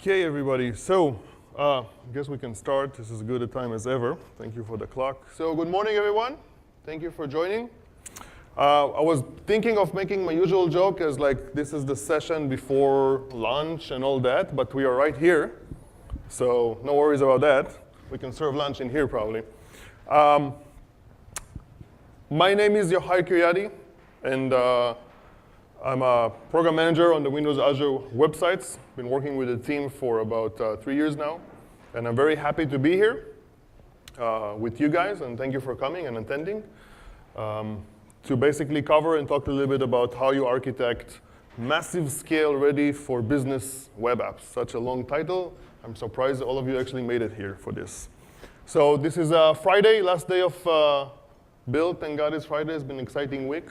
Okay, everybody. So I guess we can start. This is as good a time as ever. Thank you for the clock. So good morning, everyone. Thank you for joining. I was thinking of making my usual joke as like this is the session before lunch and all that, but we are right here. So no worries about that. We can serve lunch in here probably. My name is Yochai Kiryadi, and I'm a program manager on the Windows Azure websites. Been working with the team for about 3 years now. And I'm very happy to be here with you guys, and thank you for coming and attending, to basically cover and talk a little bit about how you architect massive scale ready for business web apps. Such a long title. I'm surprised all of you actually made it here for this. So this is Friday, last day of build. Thank God it's Friday. It's been an exciting week.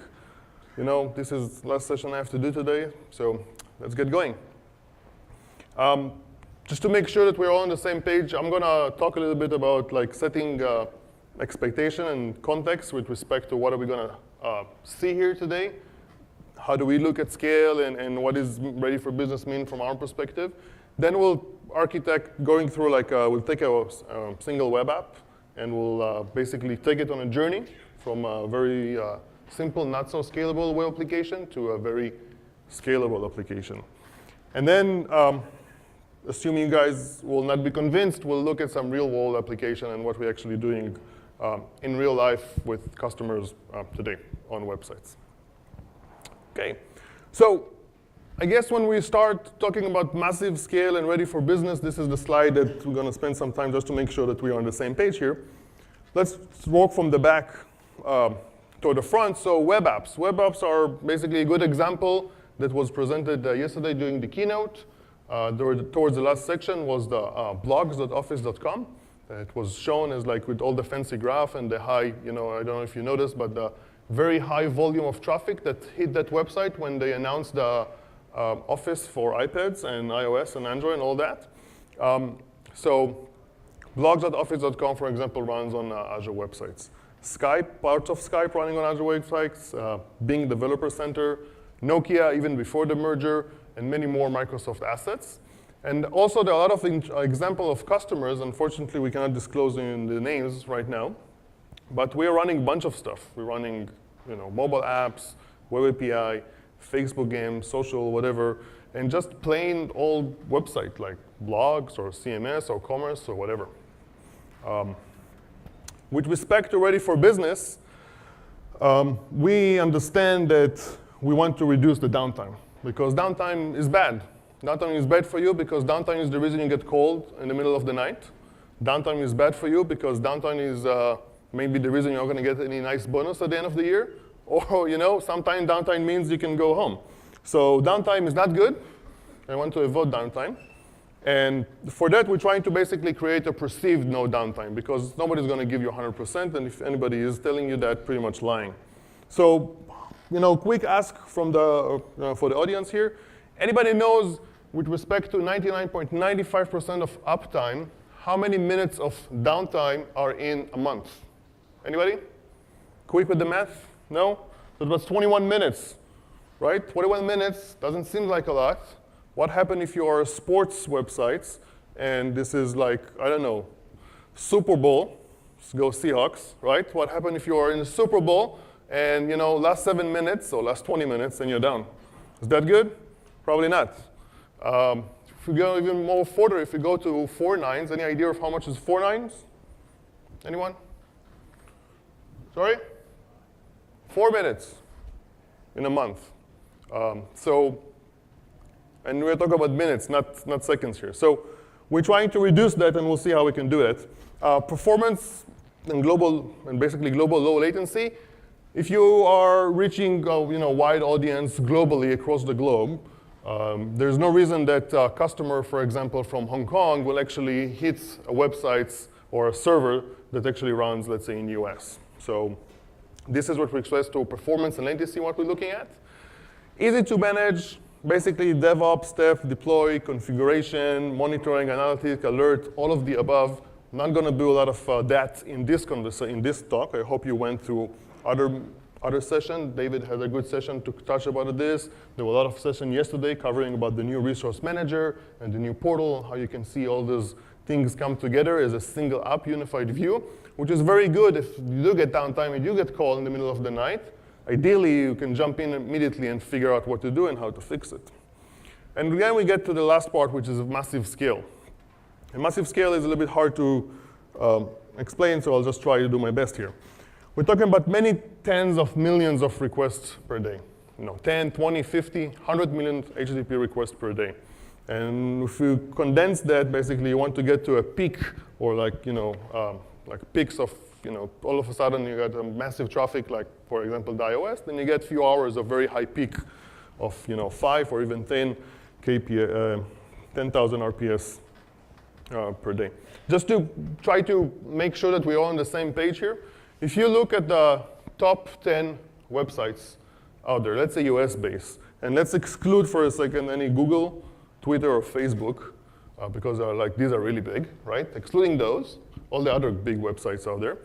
You know, this is the last session I have to do today, so let's get going. Just to make sure that we're all on the same page, I'm going to talk a little bit about like setting expectation and context with respect to what are we going to see here today. How do we look at scale and what is ready for business mean from our perspective. Then we'll architect going through like, we'll take a single web app and we'll basically take it on a journey from a very simple, not so scalable web application to a very scalable application. And then, assuming you guys will not be convinced, we'll look at some real world application and what we're actually doing in real life with customers today on websites. Okay, so I guess when we start talking about massive scale and ready for business, this is the slide that we're gonna spend some time just to make sure that we're on the same page here. Let's walk from the back to the front. So web apps. Web apps are basically a good example that was presented yesterday during the keynote. Towards the last section was the blogs.office.com. It was shown as like with all the fancy graph and the high, you know, I don't know if you noticed, but the very high volume of traffic that hit that website when they announced the Office for iPads and iOS and Android and all that. So blogs.office.com, for example, runs on Azure websites. Skype, parts of Skype running on Azure websites, Bing Developer Center, Nokia even before the merger, and many more Microsoft assets. And also there are a lot of examples of customers. Unfortunately, we cannot disclose the names right now. But we're running a bunch of stuff. We're running mobile apps, web API, Facebook games, social, whatever, and just plain old website like blogs or CMS or commerce or whatever. With respect to ready for business, we understand that we want to reduce the downtime because downtime is bad. Downtime is bad for you because downtime is the reason you get called in the middle of the night. Downtime is bad for you because downtime is maybe the reason you're not going to get any nice bonus at the end of the year. Or sometimes downtime means you can go home. So downtime is not good. I want to avoid downtime. And for that, we're trying to basically create a perceived no downtime because nobody's going to give you 100%, and if anybody is telling you that, pretty much lying. So, quick ask from the for the audience here. Anybody knows, with respect to 99.95% of uptime, how many minutes of downtime are in a month? Anybody? Quick with the math? No? So that's 21 minutes, right? 21 minutes doesn't seem like a lot. What happens if you are sports websites and this is like, I don't know, Super Bowl, go Seahawks, right? What happens if you are in the Super Bowl and last 7 minutes or last 20 minutes and you're down? Is that good? Probably not. If we go even more further, if we go to 4 nines, any idea of how much is 4 nines? Anyone? Sorry? 4 minutes in a month. And we're talking about minutes, not seconds here. So we're trying to reduce that, and we'll see how we can do it. Performance and basically global low latency. If you are reaching wide audience globally across the globe, there's no reason that a customer, for example, from Hong Kong will actually hit a website or a server that actually runs, let's say, in the US. So this is what we express to performance and latency, what we're looking at. Easy to manage. Basically, DevOps, step, deploy, configuration, monitoring, analytics, alert, all of the above. I'm not going to do a lot of that in this talk. I hope you went through other other session. David had a good session to touch about this. There were a lot of sessions yesterday covering about the new resource manager and the new portal, how you can see all those things come together as a single app unified view, which is very good if you do get downtime and you get called in the middle of the night. Ideally, you can jump in immediately and figure out what to do and how to fix it. And then we get to the last part, which is massive scale. And massive scale is a little bit hard to explain, so I'll just try to do my best here. We're talking about many tens of millions of requests per day. 10, 20, 50, 100 million HTTP requests per day. And if you condense that, basically you want to get to a peak, or like peaks of, all of a sudden you got a massive traffic, like for example the iOS, then you get a few hours of very high peak of 5 or even 10 10,000 RPS per day. Just to try to make sure that we're all on the same page here, if you look at the top 10 websites out there, let's say US-based, and let's exclude for a second any Google, Twitter, or Facebook, because these are really big, right? Excluding those, all the other big websites out there.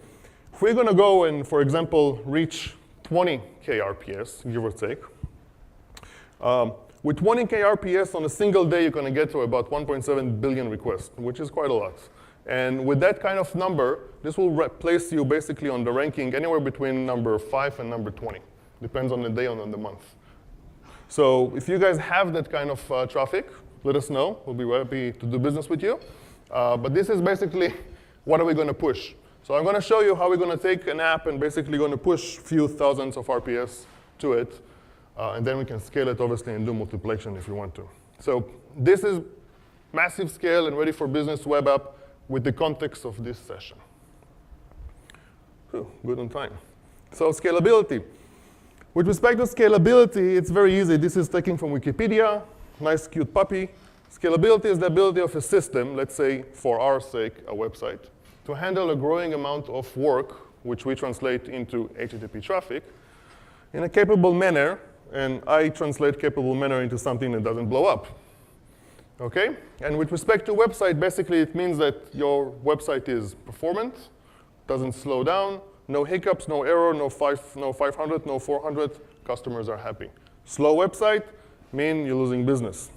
If we're going to go and, for example, reach 20K RPS, give or take, with 20K RPS on a single day, you're going to get to about 1.7 billion requests, which is quite a lot. And with that kind of number, this will place you basically on the ranking anywhere between number 5 and number 20. Depends on the day and on the month. So if you guys have that kind of traffic, let us know. We'll be happy to do business with you. But this is basically what are we going to push. So I'm going to show you how we're going to take an app and basically going to push a few thousands of RPS to it. And then we can scale it, obviously, and do multiplication if you want to. So this is massive scale and ready for business web app with the context of this session. Good on time. So scalability. With respect to scalability, it's very easy. This is taken from Wikipedia. Nice, cute puppy. Scalability is the ability of a system, let's say, for our sake, a website, to handle a growing amount of work, which we translate into HTTP traffic, in a capable manner. And I translate capable manner into something that doesn't blow up. Okay? And with respect to website, basically it means that your website is performant, doesn't slow down, no hiccups, no error, no 500, no 400, customers are happy. Slow website mean you're losing business.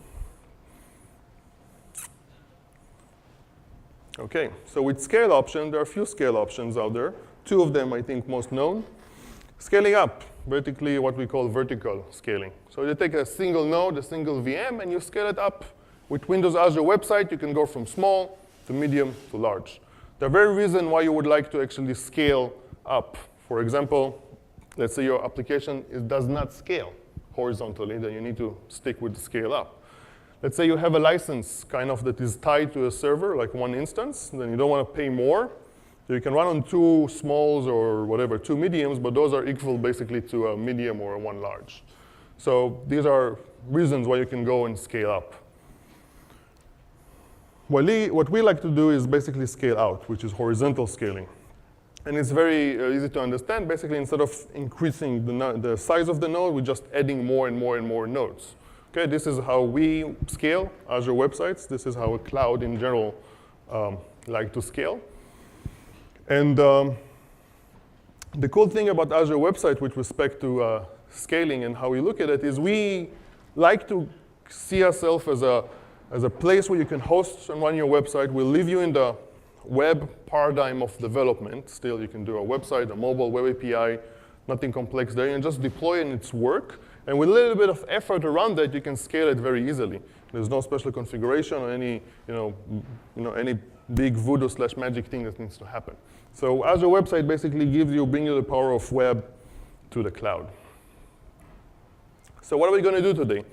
Okay, so with scale option, there are a few scale options out there. 2 of them I think most known. Scaling up, vertically what we call vertical scaling. So you take a single node, a single VM, and you scale it up. With Windows Azure website, you can go from small to medium to large. The very reason why you would like to actually scale up, for example, let's say your application does not scale horizontally, then you need to stick with the scale up. Let's say you have a license kind of that is tied to a server, like one instance, then you don't want to pay more. So you can run on 2 smalls or whatever, 2 mediums, but those are equal basically to a medium or a 1 large. So these are reasons why you can go and scale up. What we like to do is basically scale out, which is horizontal scaling. And it's very easy to understand. Basically, instead of increasing the size of the node, we're just adding more and more and more nodes. Okay, this is how we scale Azure websites. This is how a cloud in general like to scale. And the cool thing about Azure website with respect to scaling and how we look at it is we like to see ourselves as a place where you can host and run your website. We'll leave you in the web paradigm of development. Still, you can do a website, a mobile web API, nothing complex there, and just deploy it and it's work. And with a little bit of effort around that, you can scale it very easily. There's no special configuration or any, any big voodoo/magic thing that needs to happen. So Azure website basically brings you the power of web to the cloud. So what are we going to do today?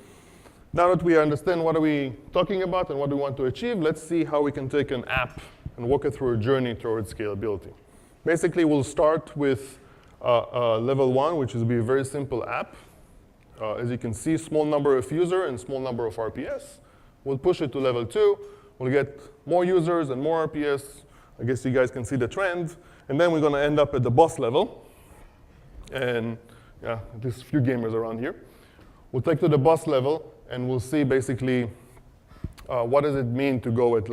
Now that we understand what are we talking about and what we want to achieve, let's see how we can take an app and walk it through a journey towards scalability. Basically, we'll start with level 1, which is be a very simple app. As you can see, small number of users and small number of RPS. We'll push it to level 2. We'll get more users and more RPS. I guess you guys can see the trend. And then we're going to end up at the boss level. And yeah, there's a few gamers around here. We'll take to the boss level, and we'll see basically what does it mean to go at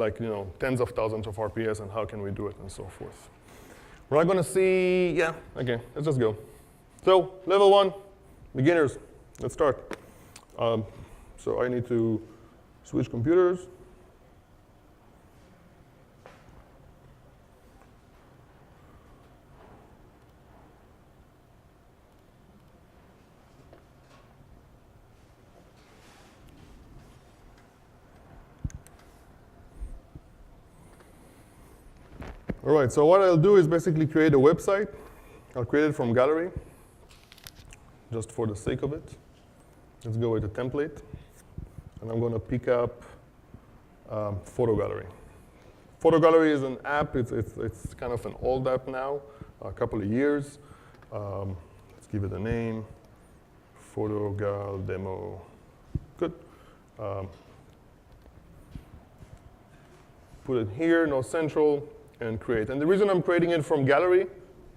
tens of thousands of RPS, and how can we do it, and so forth. We're not going to see, yeah, okay, let's just go. So level 1, beginners. Let's start. So I need to switch computers. All right, so what I'll do is basically create a website. I'll create it from gallery, just for the sake of it. Let's go with a template. And I'm going to pick up Photo Gallery. Photo Gallery is an app. It's kind of an old app now, a couple of years. Let's give it a name. Photo Gal Demo. Good. Put it here, no central. And create. And the reason I'm creating it from gallery,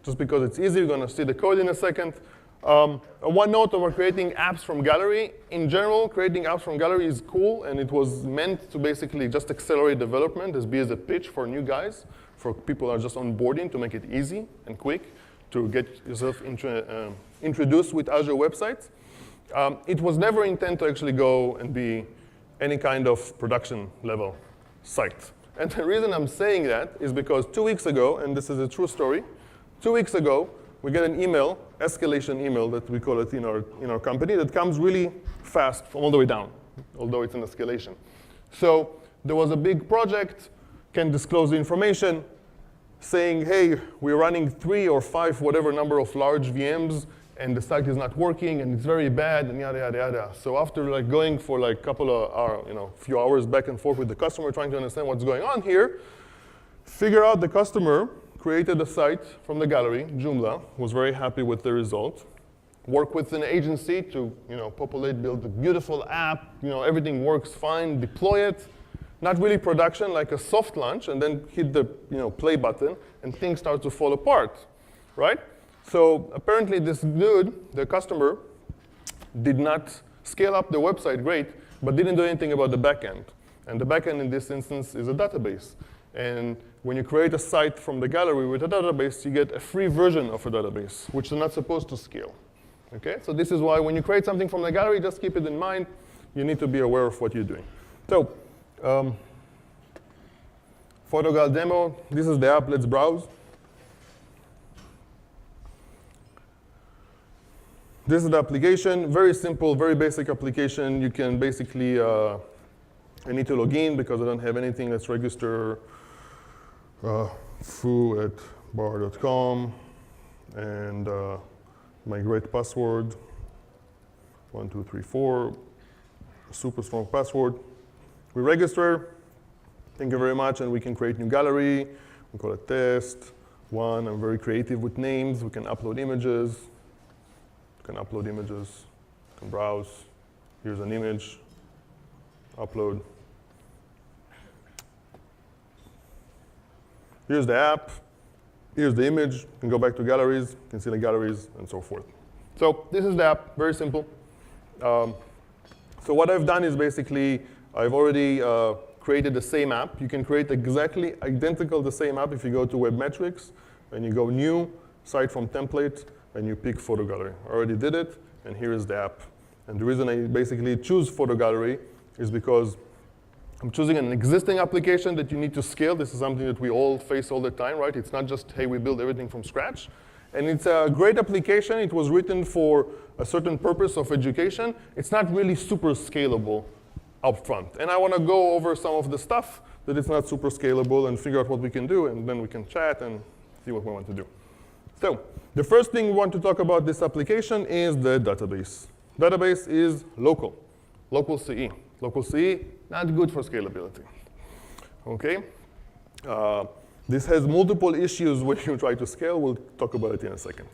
just because it's easy, you're going to see the code in a second. One note about creating apps from gallery. In general, creating apps from gallery is cool, and it was meant to basically just accelerate development, as a pitch for new guys, for people who are just onboarding, to make it easy and quick to get yourself introduced with Azure websites. It was never intended to actually go and be any kind of production level site. And the reason I'm saying that is because 2 weeks ago, and this is a true story, 2 weeks ago, we get an email, escalation email that we call it in our company, that comes really fast from all the way down, although it's an escalation. So there was a big project, can disclose the information, saying, hey, we're running 3 or 5, whatever number of large VMs, and the site is not working, and it's very bad, and yada, yada, yada. So after going for a couple of hours, few hours back and forth with the customer, trying to understand what's going on here, figure out the customer created a site from the gallery, Joomla, was very happy with the result, worked with an agency to populate, build a beautiful app, everything works fine, deploy it, not really production, like a soft launch, and then hit the play button, and things start to fall apart, right? So apparently this dude, the customer, did not scale up the website great, but didn't do anything about the backend. And the backend in this instance is a database. And when you create a site from the gallery with a database, you get a free version of a database, which is not supposed to scale. Okay? So this is why when you create something from the gallery, just keep it in mind. You need to be aware of what you're doing. So PhotoGal demo, this is the app. Let's browse. This is the application, very simple, very basic application. You can basically, I need to log in because I don't have anything. Let's register foo@bar.com and my great password, 1234, super strong password. We register, thank you very much, and we can create new gallery. We call it test one. I'm very creative with names. We can upload images. Can upload images, can browse. Here's an image, upload. Here's the app, here's the image. You can go back to galleries, you can see the galleries, and so forth. So this is the app, very simple. So what I've done is basically, I've already created the same app. You can create exactly identical the same app if you go to Webmetrics, and you go new, site from template, and you pick Photo Gallery. I already did it, and here is the app. And the reason I basically choose Photo Gallery is because I'm choosing an existing application that you need to scale. This is something that we all face all the time, right? It's not just, hey, we build everything from scratch. And it's a great application. It was written for a certain purpose of education. It's not really super scalable upfront. And I want to go over some of the stuff that is not super scalable and figure out what we can do, and then we can chat and see what we want to do. So the first thing we want to talk about this application is the database. Database is local CE. Local CE, not good for scalability. Okay? This has multiple issues when you try to scale. We'll talk about it in a second.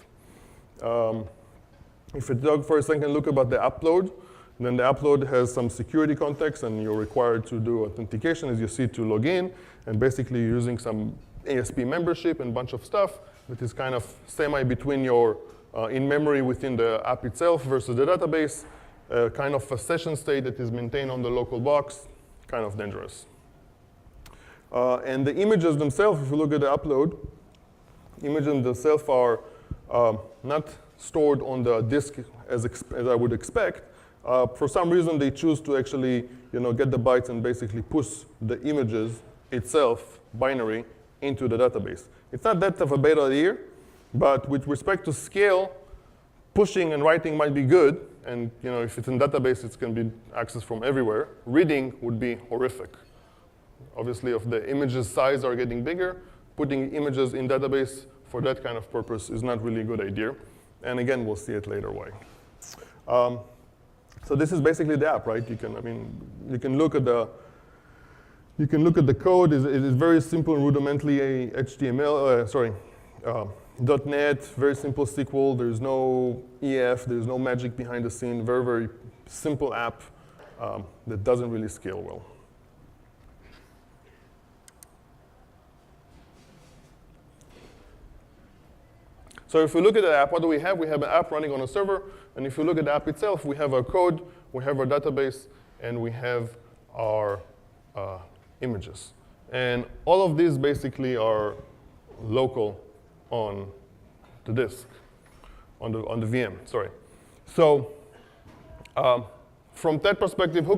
If you talk for a second, look about the upload. Then the upload has some security context, and you're required to do authentication, as you see, to log in. And basically, you're using some ASP membership and a bunch of stuff that is kind of semi between your in-memory within the app itself versus the database, kind of a session state that is maintained on the local box, kind of dangerous. And the images themselves, if you look at the upload, images themselves are not stored on the disk as I would expect. For some reason, they choose to actually get the bytes and basically push the images itself, binary, into the database. It's not that of a bad idea, but with respect to scale, pushing and writing might be good, and if it's in database, it can be accessed from everywhere. Reading would be horrific. Obviously, if the images size are getting bigger, putting images in database for that kind of purpose is not really a good idea. And again, we'll see it later why. So this is basically the app, right? You can look at the code. It is very simple and rudimentary HTML. .NET, very simple SQL. There's no EF. There's no magic behind the scene. Very, very simple app that doesn't really scale well. So if we look at the app, what do we have? We have an app running on a server. And if you look at the app itself, we have our code, we have our database, and we have our images. And all of these basically are local on the disk, on the VM, sorry. So from that perspective, who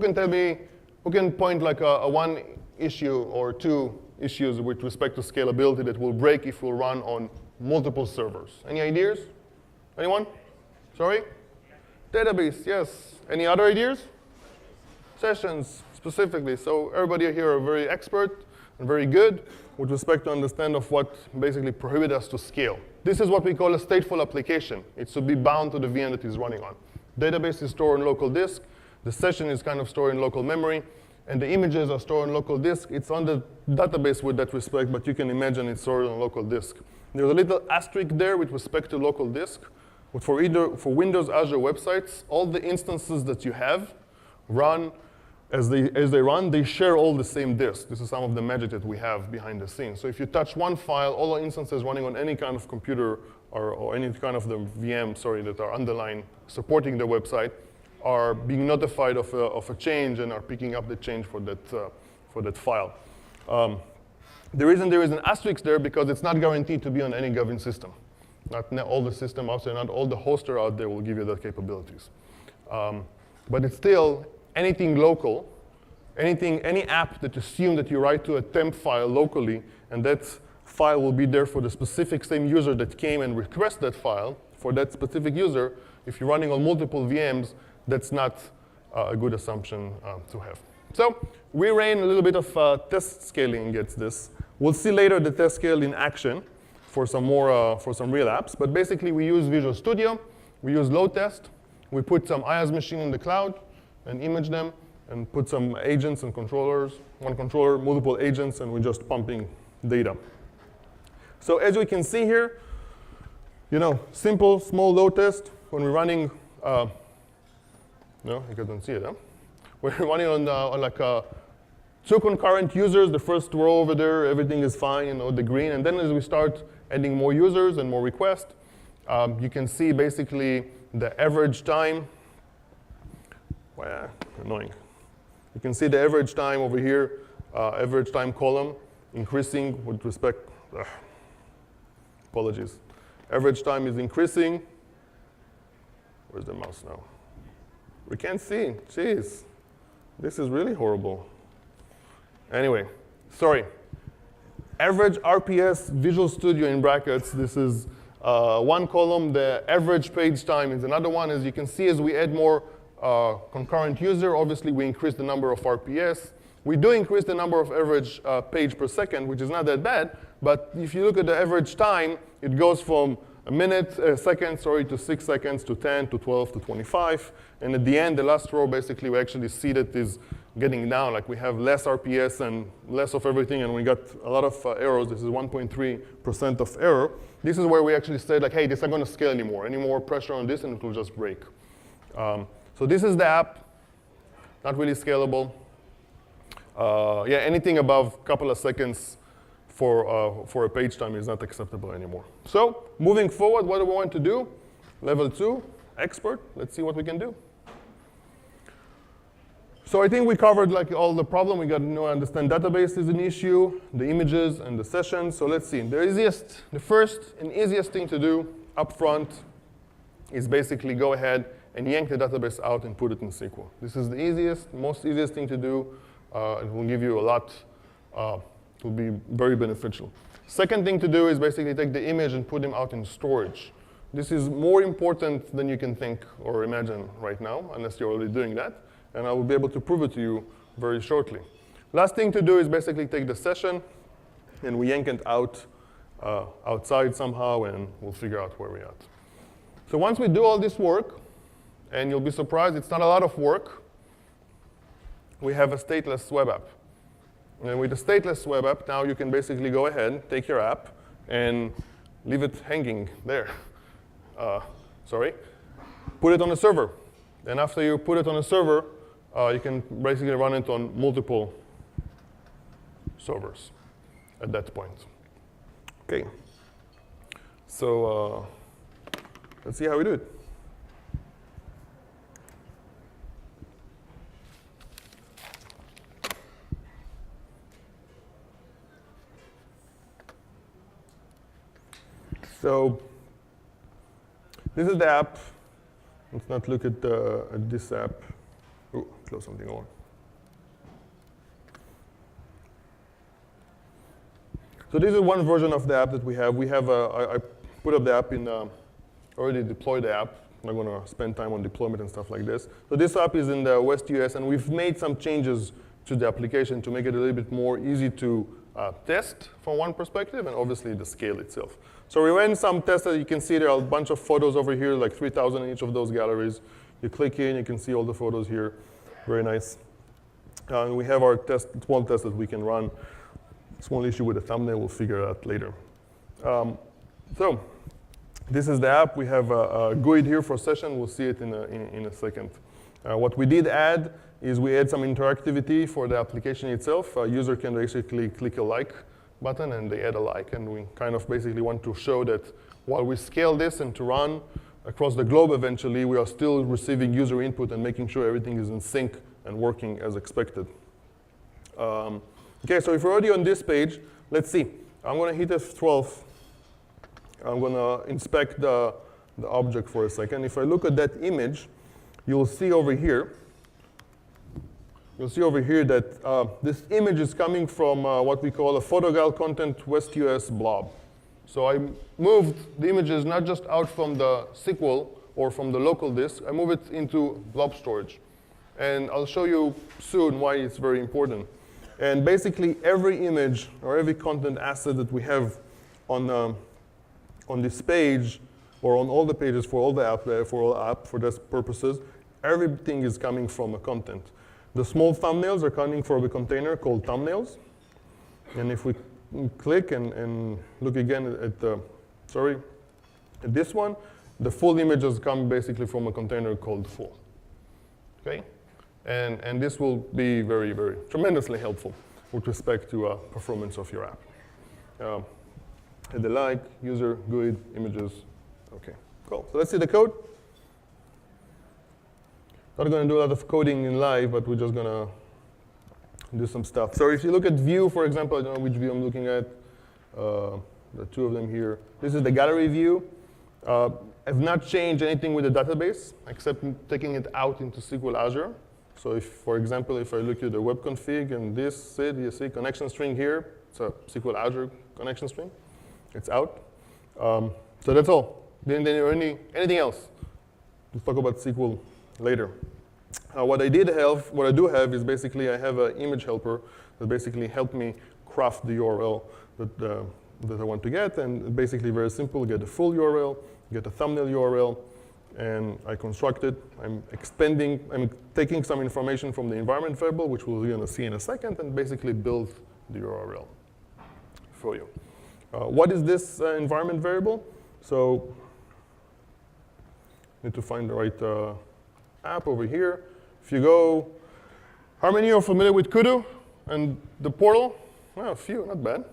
can point like a one issue or two issues with respect to scalability that will break if we run on multiple servers? Any ideas? Anyone? Sorry? Database, yes. Any other ideas? Sessions, specifically. So everybody here are very expert and very good with respect to understand of what basically prohibits us to scale. This is what we call a stateful application. It should be bound to the VM that it's running on. Database is stored on local disk. The session is kind of stored in local memory. And the images are stored on local disk. It's on the database with that respect, but you can imagine it's stored on local disk. There's a little asterisk there with respect to local disk. But for Windows Azure websites, all the instances that you have run as they run, they share all the same disk. This is some of the magic that we have behind the scenes. So if you touch one file, all the instances running on any kind of computer or any kind of the VM, that are underlying supporting the website are being notified of a change and are picking up the change for that file. The reason there is an asterisk there because it's not guaranteed to be on any given system. Not all the system out there, not all the hoster out there will give you those capabilities. But it's still anything local, any app that assume that you write to a temp file locally, and that file will be there for the specific same user that came and request that file for that specific user. If you're running on multiple VMs, that's not a good assumption to have. So we ran a little bit of test scaling against this. We'll see later the test scale in action for some more for some real apps. But basically, we use Visual Studio. We use load test. We put some IaaS machine in the cloud and image them and put some agents and controllers, one controller, multiple agents, and we're just pumping data. So as we can see here, simple, small load test. When we're running, no, you guys don't see it, huh? We're running on like two concurrent users. The first row over there, everything is fine, the green. And then as we start adding more users and more requests, you can see basically the average time. Well, annoying. You can see the average time over here, average time column increasing with respect. Apologies. Average time is increasing. Where's the mouse now? We can't see. Jeez. This is really horrible. Anyway, sorry. Average RPS Visual Studio in brackets. This is one column. The average page time is another one. As you can see, as we add more concurrent user, obviously we increase the number of RPS. We do increase the number of average page per second, which is not that bad. But if you look at the average time, it goes from a second, to 6 seconds, to 10, to 12, to 25. And at the end, the last row, basically, we actually see that is getting down. Like we have less RPS and less of everything, and we got a lot of errors. This is 1.3% of error. This is where we actually said, like, hey, this is not going to scale anymore. Any more pressure on this, and it will just break. So this is the app. Not really scalable. Yeah, anything above a couple of seconds for a page time is not acceptable anymore. So moving forward, what do we want to do? Level 2, expert. Let's see what we can do. So I think we covered like all the problem. We got to understand database is an issue, the images and the sessions. So let's see. The first and easiest thing to do up front is basically go ahead and yank the database out and put it in SQL. This is the most easiest thing to do. It will give you a lot, it will be very beneficial. Second thing to do is basically take the image and put them out in storage. This is more important than you can think or imagine right now, unless you're already doing that. And I will be able to prove it to you very shortly. Last thing to do is basically take the session, and we yank it out outside somehow, and we'll figure out where we're at. So once we do all this work, and you'll be surprised, it's not a lot of work, we have a stateless web app. And with the stateless web app, now you can basically go ahead, take your app, and leave it hanging there. Put it on a server. And after you put it on a server, you can basically run it on multiple servers at that point. OK. So let's see how we do it. So this is the app. Let's not look at this app. Oh, close something on. So this is one version of the app that we have. I put up the app in, already deployed the app. I'm not going to spend time on deployment and stuff like this. So this app is in the West US, and we've made some changes to the application to make it a little bit more easy to test from one perspective, and obviously the scale itself. So we ran some tests that you can see there are a bunch of photos over here, like 3,000 in each of those galleries. You click in, you can see all the photos here. Very nice. We have our small test that we can run. Small issue with the thumbnail, we'll figure it out later. So this is the app. We have a GUID here for session. We'll see it in a second. What we did add is we add some interactivity for the application itself. A user can basically click a like button, and they add a like. And we kind of basically want to show that while we scale this and to run across the globe eventually, we are still receiving user input and making sure everything is in sync and working as expected. OK, so if we're already on this page, let's see. I'm going to hit F12. I'm going to inspect the object for a second. If I look at that image, you'll see over here that this image is coming from what we call a PhotoGal content West US blob. So I moved the images not just out from the SQL or from the local disk. I move it into blob storage. And I'll show you soon why it's very important. And basically, every image or every content asset that we have on this page, or on all the pages for all the app, for these purposes, everything is coming from a content. The small thumbnails are coming from a container called thumbnails. And if we click and look again at this one, the full images come basically from a container called full. Okay? And this will be very, very tremendously helpful with respect to performance of your app. The like, user, GUID, images. OK, cool. So let's see the code. Not going to do a lot of coding in live, but we're just going to do some stuff. So if you look at view, for example, I don't know which view I'm looking at. The two of them here. This is the gallery view. I've not changed anything with the database, except taking it out into SQL Azure. So if, for example, if I look at the web config and this SID, you see connection string here. It's a SQL Azure connection string. It's out. So that's all. Didn't do anything else. We'll talk about SQL later. What I do have is basically I have an image helper that basically helped me craft the URL that I want to get. And basically very simple, get the full URL, get a thumbnail URL, and I construct it. I'm taking some information from the environment variable, which we're going to see in a second, and basically build the URL for you. What is this environment variable? So need to find the right app over here. If you go, how many are familiar with Kudu and the portal? Well, a few, not bad.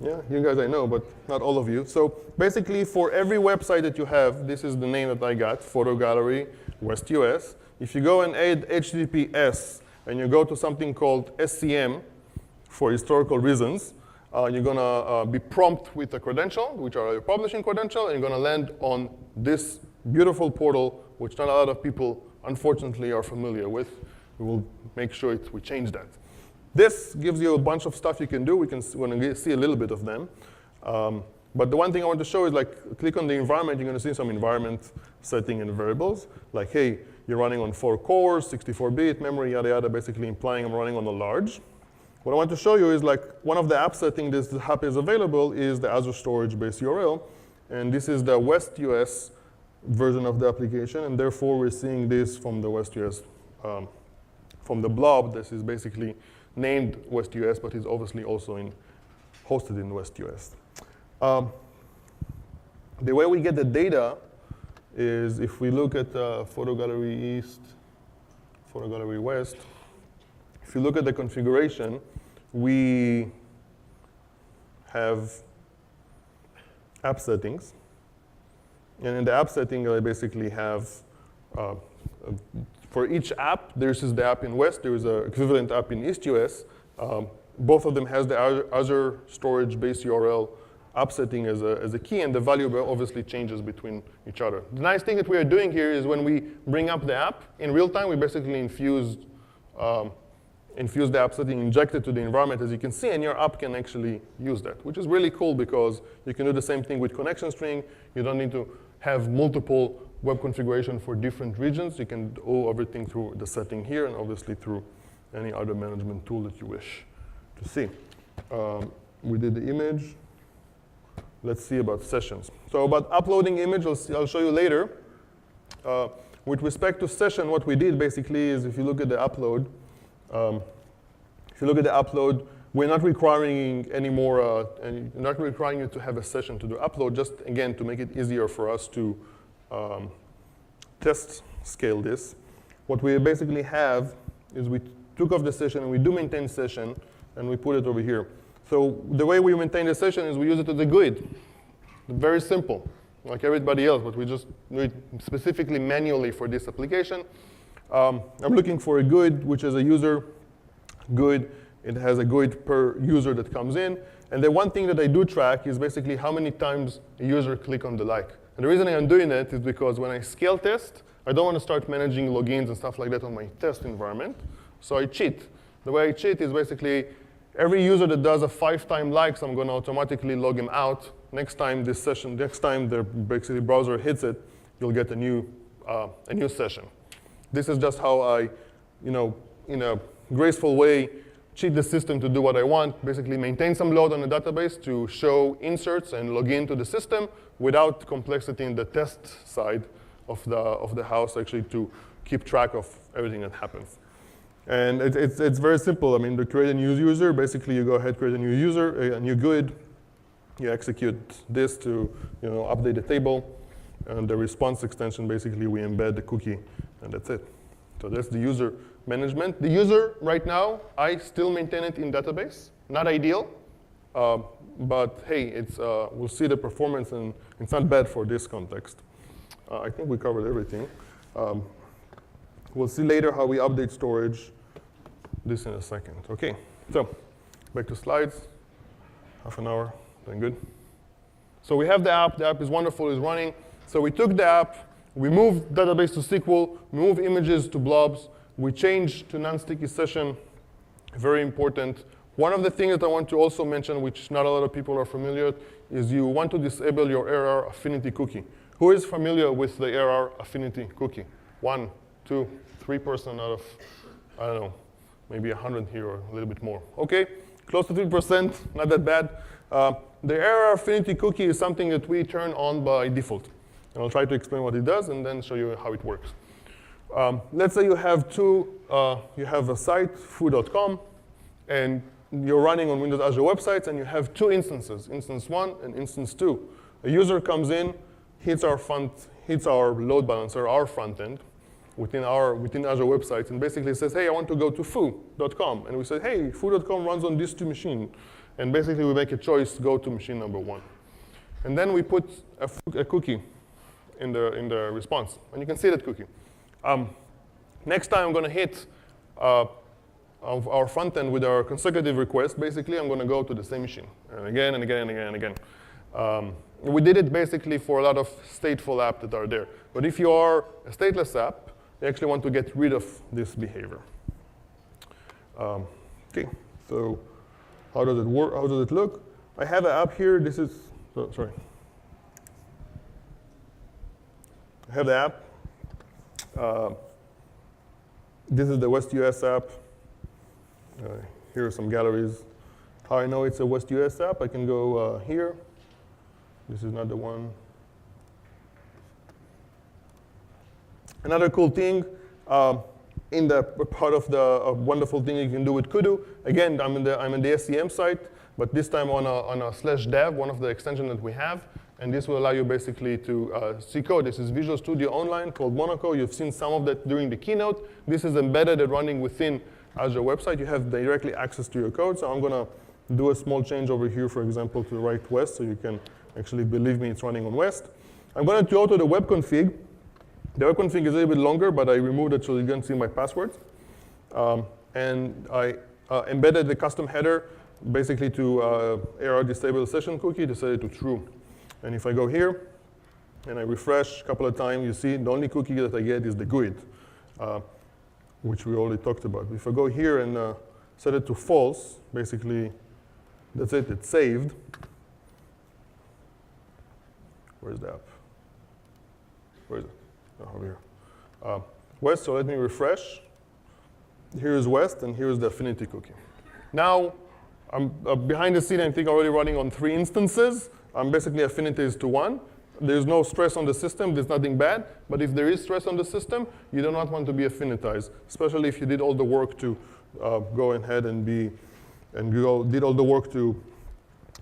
Yeah, you guys I know, but not all of you. So basically, for every website that you have, this is the name that I got, Photo Gallery, West US. If you go and add HTTPS, and you go to something called SCM, for historical reasons, you're going to be prompted with a credential, which are your publishing credential, and you're going to land on this beautiful portal, which not a lot of people, unfortunately, are familiar with. We will make sure we change that. This gives you a bunch of stuff you can do. We're going to see a little bit of them. But the one thing I want to show is, like, click on the environment. You're going to see some environment setting and variables. Like, hey, you're running on 4 cores, 64-bit, memory, yada, yada, basically implying I'm running on a large. What I want to show you is, like, one of the app settings this app is available is the Azure Storage Base URL. And this is the West US version of the application. And therefore, we're seeing this from the West US, from the blob. This is basically named West US, but is obviously also hosted in West US. The way we get the data is if we look at Photo Gallery East, Photo Gallery West. If you look at the configuration, we have app settings. And in the app setting, I basically have, for each app, this is the app in West. There is an equivalent app in East US. Both of them has the Azure Storage Base URL app setting as a key, and the value obviously changes between each other. The nice thing that we are doing here is when we bring up the app, in real time, we basically infuse the app setting, inject it to the environment, as you can see, and your app can actually use that, which is really cool because you can do the same thing with connection string. You don't need to have multiple web configuration for different regions. You can do everything through the setting here and obviously through any other management tool that you wish to see. We did the image. Let's see about sessions. So about uploading image, I'll show you later. With respect to session, what we did basically is if you look at the upload, we're not requiring any more, not requiring you to have a session to do upload, just again to make it easier for us to test scale this. What we basically have is we took off the session and we do maintain session and we put it over here. So the way we maintain the session is we use it as a GUID. Very simple, like everybody else, but we just do it specifically manually for this application. I'm looking for a GUID, which is a user GUID. It has a GUID per user that comes in. And the one thing that I do track is basically how many times a user click on the like. And the reason I'm doing that is because when I scale test, I don't want to start managing logins and stuff like that on my test environment. So I cheat. The way I cheat is basically every user that does a 5-time likes, I'm going to automatically log him out. Next time this session, next time the basically browser hits it, you'll get a new session. This is just how I, in a graceful way, cheat the system to do what I want. Basically, maintain some load on the database to show inserts and log into the system without complexity in the test side of the house, actually to keep track of everything that happens. And it's very simple. I mean, to create a new user, basically you go ahead, create a new user, a new GUID. You execute this to update the table. And the response extension, basically we embed the cookie, and that's it. So that's the user management. The user, right now, I still maintain it in database. Not ideal, but hey, we'll see the performance, and it's not bad for this context. I think we covered everything. We'll see later how we update storage. This in a second. OK, so back to slides. Half an hour, doing good. So we have the app. The app is wonderful, it's running. So we took the app, we moved database to SQL, we moved images to blobs, we changed to non-sticky session, very important. One of the things that I want to also mention, which not a lot of people are familiar with, is you want to disable your error affinity cookie. Who is familiar with the error affinity cookie? 1, 2, 3% out of, I don't know, maybe 100 here or a little bit more. OK, close to 3%, not that bad. The error affinity cookie is something that we turn on by default. And I'll try to explain what it does and then show you how it works. Let's say you have a site, foo.com, and you're running on Windows Azure websites, and you have 2 instances, instance 1 and instance 2. A user comes in, hits our load balancer, our front end, within Azure websites, and basically says, hey, I want to go to foo.com. And we say, hey, foo.com runs on these 2 machines. And basically, we make a choice, go to machine number 1. And then we put a cookie in the response. And you can see that cookie. Next time, I'm going to hit our front end with our consecutive request. Basically, I'm going to go to the same machine. And again, and again, and again, and again. We did it basically for a lot of stateful apps that are there. But if you are a stateless app, you actually want to get rid of this behavior. Okay, so how does it work? How does it look? I have an app here. This is, sorry. I have the app. This is the West US app. Here are some galleries. How I know it's a West US app, I can go here. This is not the one. Another cool thing, in the part of the wonderful thing you can do with Kudu, again, I'm in the SCM site, but this time on a /dev, one of the extensions that we have, and this will allow you basically to see code. This is Visual Studio Online called Monaco. You've seen some of that during the keynote. This is embedded and running within Azure website. You have directly access to your code, so I'm gonna do a small change over here, for example, to write West, so you can actually believe me it's running on West. I'm going to go to the web config. The web config is a little bit longer, but I removed it so you can see my passwords. And I embedded the custom header basically to AR disable session cookie to set it to true. And if I go here and I refresh a couple of times, you see the only cookie that I get is the GUID, which we already talked about. If I go here and set it to false, basically that's it, it's saved. Where's the app? Where is it? Oh, over here. West, so let me refresh. Here's West, and here's the affinity cookie. Now, I'm behind the scene, I think already running on 3 instances. I'm basically affinity is to 1. There's no stress on the system, there's nothing bad. But if there is stress on the system, you do not want to be affinitized, especially if you did all the work to go ahead and did all the work to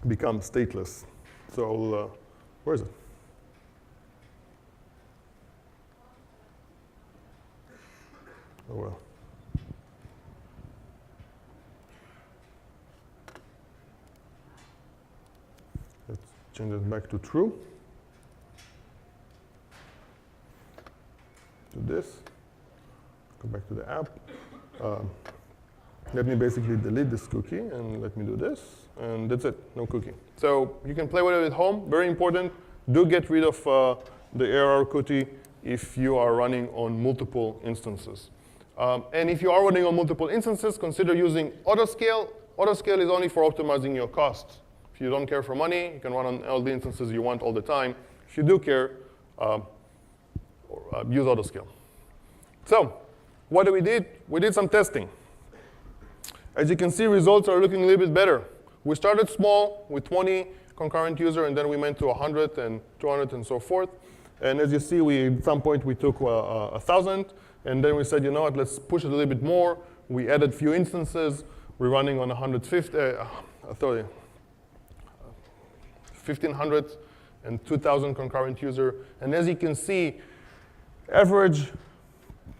become stateless. So where is it? Oh well. Let's change it back to true. To this. Go back to the app. Let me basically delete this cookie and let me do this. And that's it, no cookie. So you can play with it at home. Very important. Do get rid of the ARR cookie if you are running on multiple instances. And if you are running on multiple instances, consider using autoscale. Autoscale is only for optimizing your costs. If you don't care for money, you can run on all the instances you want all the time. If you do care, use autoscale. So what we did? We did some testing. As you can see, results are looking a little bit better. We started small with 20 concurrent users, and then we went to 100 and 200 and so forth. And as you see, at some point we took 1,000. And then we said, you know what, let's push it a little bit more. We added a few instances. We're running on 1,500 and 2,000 concurrent user. And as you can see, average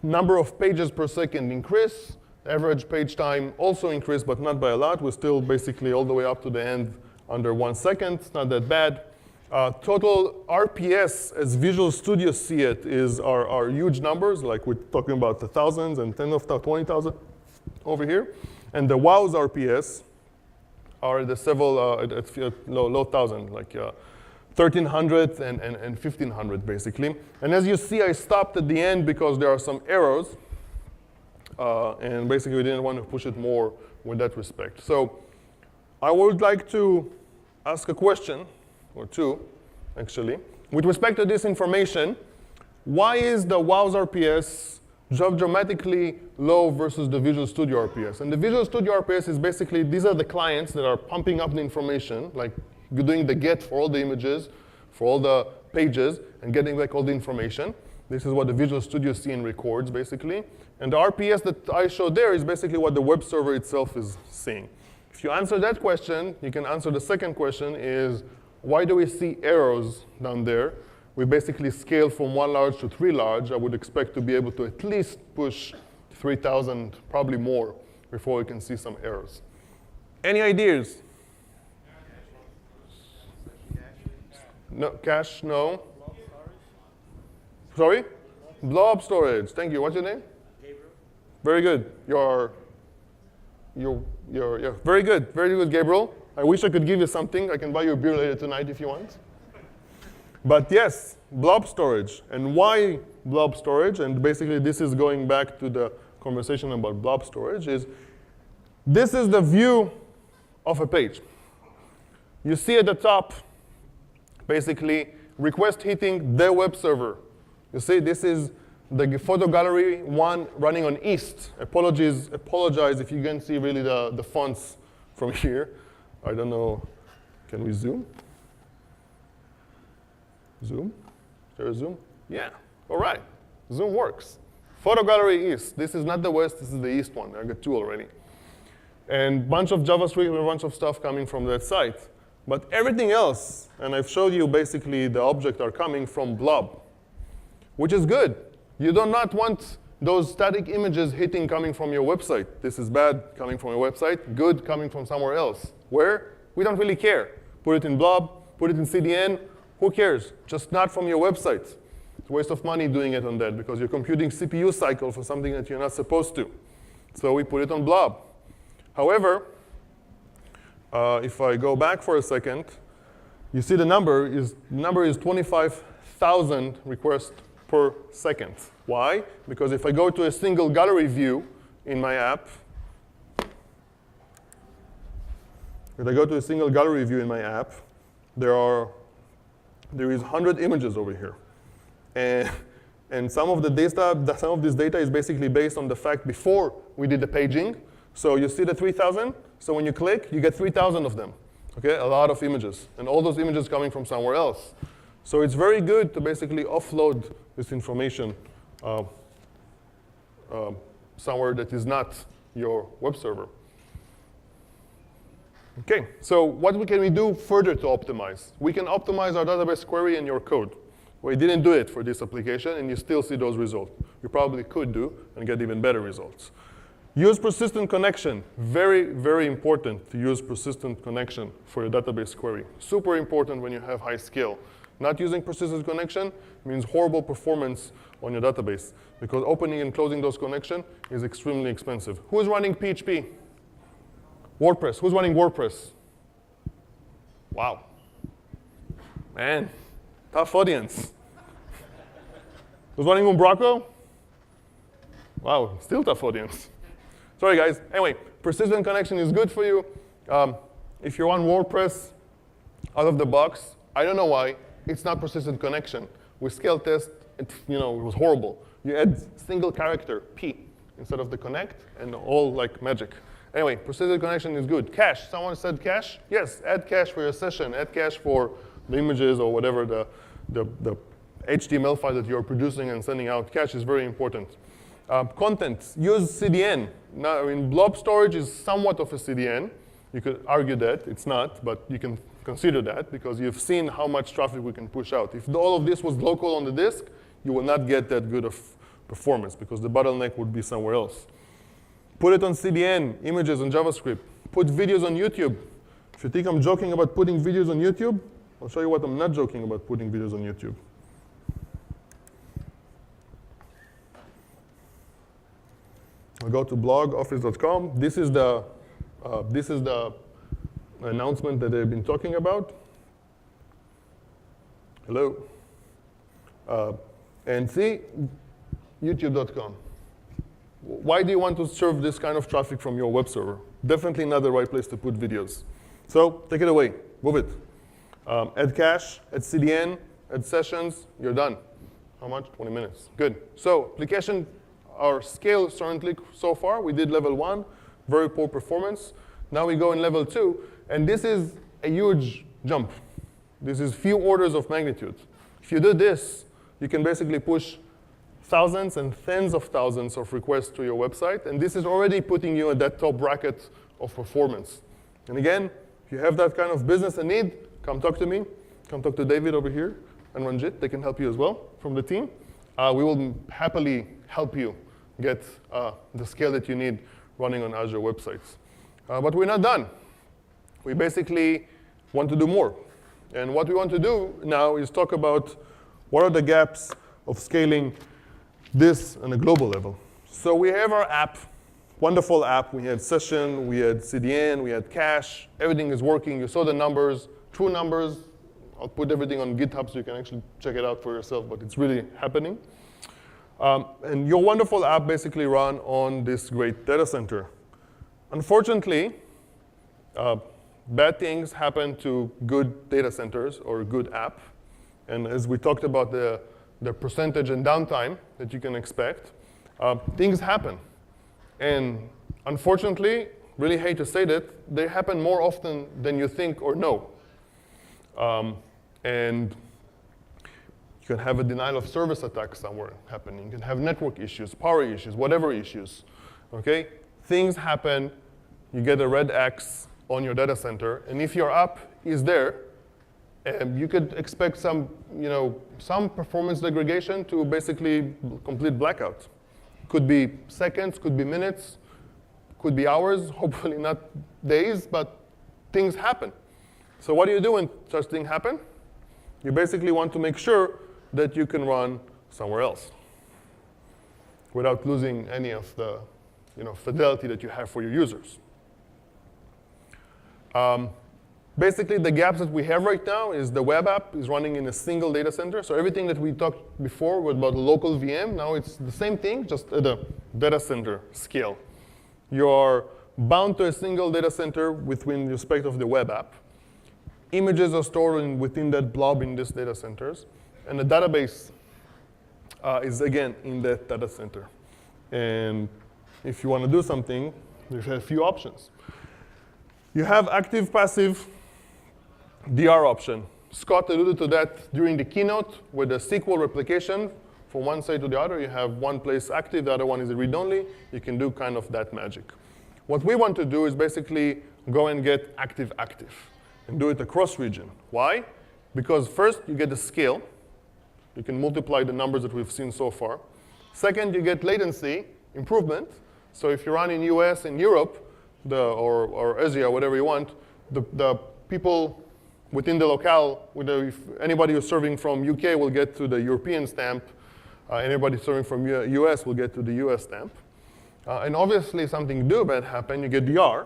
number of pages per second increase. Average page time also increased, but not by a lot. We're still basically all the way up to the end under 1 second. It's not that bad. Total RPS, as Visual Studio see it, are huge numbers. Like we're talking about the thousands and 20,000 over here. And the WOW's RPS are the several low thousand, like 1,300 and 1,500 basically. And as you see, I stopped at the end because there are some errors. And basically, we didn't want to push it more with that respect. So I would like to ask a question, or two, actually. With respect to this information, why is the WOW's RPS dramatically low versus the Visual Studio RPS? And the Visual Studio RPS is basically, these are the clients that are pumping up the information, like you're doing the get for all the images, for all the pages, and getting back all the information. This is what the Visual Studio scene records, basically. And the RPS that I showed there is basically what the web server itself is seeing. If you answer that question, you can answer the second question is, why do we see arrows down there? We basically scale from 1 large to 3 large. I would expect to be able to at least push 3,000, probably more, before we can see some errors. Any ideas? No, cache, no. Sorry? Blob storage. Thank you. What's your name? Gabriel. Very good. You're very good. Very good, Gabriel. I wish I could give you something. I can buy you a beer later tonight if you want. But yes, blob storage. And why blob storage? And basically, this is going back to the conversation about blob storage. This is the view of a page. You see at the top, basically, request hitting the web server. You see, this is the photo gallery one running on East. Apologize if you can see really the fonts from here. I don't know. Can we zoom? Zoom? Is there a zoom? Yeah. All right. Zoom works. Photo gallery East. This is not the West. This is the East one. I got two already. And bunch of JavaScript and a bunch of stuff coming from that site. But everything else, and I've showed you basically the objects are coming from blob, which is good. You do not want those static images hitting coming from your website. This is bad coming from your website, good coming from somewhere else. Where? We don't really care. Put it in blob, put it in CDN, who cares? Just not from your website. It's a waste of money doing it on that because you're computing CPU cycle for something that you're not supposed to. So we put it on blob. However, if I go back for a second, you see the number is 25,000 requests per second. Why? Because if I go to a single gallery view in my app, there is 100 images over here. And some of this data is basically based on the fact before we did the paging. So you see the 3,000. So when you click, you get 3,000 of them. Okay, a lot of images. And all those images coming from somewhere else. So it's very good to basically offload this information somewhere that is not your web server. Okay, so what can we do further to optimize? We can optimize our database query in your code. We didn't do it for this application, and you still see those results. You probably could do and get even better results. Use persistent connection. Very, very important to use persistent connection for your database query. Super important when you have high scale. Not using persistent connection means horrible performance on your database because opening and closing those connections is extremely expensive. Who's running PHP? WordPress. Who's running WordPress? Wow. Man, tough audience. Who's running Umbraco? Wow, still tough audience. Sorry, guys. Anyway, persistent connection is good for you. If you're on WordPress out of the box, I don't know why, it's not persistent connection. With scale test, it was horrible. You add single character, P, instead of the connect, and all like magic. Anyway, persistent connection is good. Cache. Someone said cache? Yes, add cache for your session. Add cache for the images or whatever the HTML file that you're producing and sending out. Cache is very important. Content. Use CDN. Now, blob storage is somewhat of a CDN. You could argue that. It's not, but you can consider that because you've seen how much traffic we can push out. If all of this was local on the disk, you will not get that good of performance because the bottleneck would be somewhere else. Put it on CDN, images on JavaScript. Put videos on YouTube. If you think I'm joking about putting videos on YouTube, I'll show you what I'm not joking about putting videos on YouTube. I'll go to blogoffice.com. This is the announcement that they've been talking about. Hello. And see, youtube.com. Why do you want to serve this kind of traffic from your web server? Definitely not the right place to put videos. So take it away, move it. Add cache, add CDN, add sessions, you're done. How much? 20 minutes, good. So application, our scale currently so far, we did level 1, very poor performance. Now we go in level 2, and this is a huge jump. This is few orders of magnitude. If you do this, you can basically push thousands and tens of thousands of requests to your website, and this is already putting you at that top bracket of performance. And again, if you have that kind of business and need, come talk to me. Come talk to David over here and Ranjit. They can help you as well from the team. We will happily help you get the scale that you need running on Azure websites. But we're not done. We basically want to do more. And what we want to do now is talk about what are the gaps of scaling this on a global level. So we have our app wonderful app. We had session, we had CDN, we had cache. Everything is working. You saw the numbers, true numbers. I'll put everything on GitHub so you can actually check it out for yourself, but it's really happening. And your wonderful app basically run on this great data center. Unfortunately, bad things happen to good data centers or good app. And as we talked about the percentage and downtime that you can expect, things happen. And unfortunately, really hate to say that, they happen more often than you think or know. And you can have a denial of service attack somewhere happening. You can have network issues, power issues, whatever issues. Okay? Things happen. You get a red X on your data center. And if your app is there, you could expect some performance degradation to basically complete blackout. Could be seconds, could be minutes, could be hours, hopefully not days, but things happen. So what do you do when such things happen? You basically want to make sure that you can run somewhere else without losing any of the fidelity that you have for your users. Basically, the gaps that we have right now is the web app is running in a single data center. So everything that we talked before was about local VM. Now it's the same thing, just at a data center scale. You're bound to a single data center within respect of the web app. Images are stored within that blob in these data centers. And the database is, again, in that data center. And if you want to do something, you have a few options. You have active, passive, DR option. Scott alluded to that during the keynote with the SQL replication. From one side to the other, you have one place active, the other one is read-only. You can do kind of that magic. What we want to do is basically go and get active, and do it across region. Why? Because first, you get the scale. You can multiply the numbers that we've seen so far. Second, you get latency improvement. So if you run in US and Europe, or Asia, whatever you want, the people within the locale, if anybody who's serving from UK will get to the European stamp. Anybody serving from US will get to the US stamp. And obviously, something bad happen, you get DR.